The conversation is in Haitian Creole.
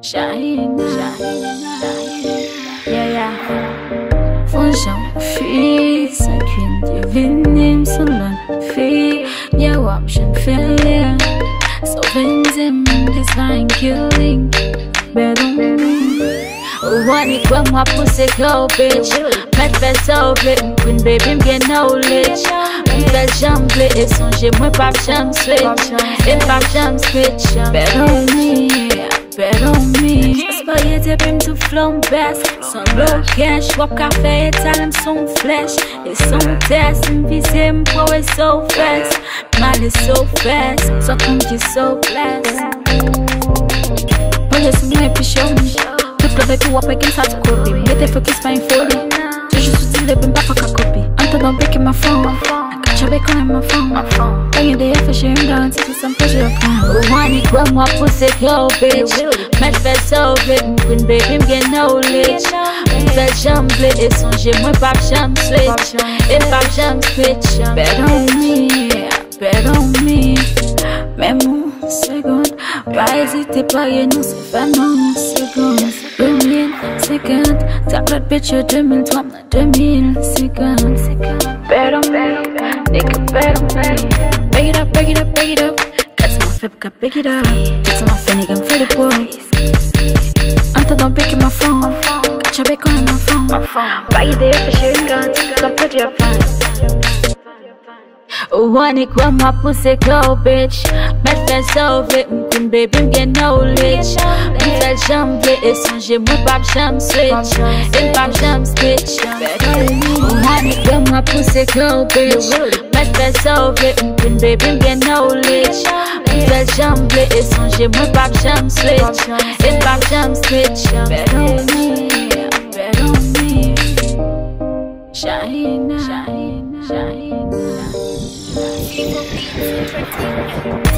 Shahina, yeah, yeah. Function free, second evening, salon free. Yeah, option failure. So Vincent, this fine killing. Better one it when my pussy go, bitch. Met fait sauver, une baby me knowledge. Une belle jambe, et son j'ai moi pas jam switch. Et pas jam switch. Better on me. Spaghetti brim to flow best. Son low cash, wap café et talent son flesh. Et son test, invisible, m'po est so fast. Mal is so fast, so come you so blessed. Police me puis show me. Avec ou après qu'elle s'attend copie. Mettez focus pas une folie. Toujours sous le bain pas qu'à copie. En t'en breaking my phone. Catch up on my phone. Bring it there for sharing down to some pleasure of mine. One it when my pussy go, bitch. Met fait sauver, une baby me get knowledge. Une belle jambe, et son j'ai moi pas jam switch. Et pas jam switch. Bet on me. Même un second. Pas hésiter pas et nous c'est pas non second. 2050, t'as l'autre bitch 2003, 2050. Better, nigga, better. Break it up. Cut to my flip, cut pick it up. Cut to my fan, nigga, I'm for the boy. Until don't pick my phone. Got your back on my phone. Buy you there for sharing guns, don't put your plans. One it when my pussy go, bitch. Met fait sauver, une baby me get knowledge. Une belle jambe, et son j'ai moi pas jam switch. Et pas jam switch. One it when my pussy go, bitch. Met fait sauver, une baby me get knowledge. Une belle jambe, et son j'ai moi pas jam switch. Et pas jam switch. Bet on me. Shahina. People Beats Entertainment.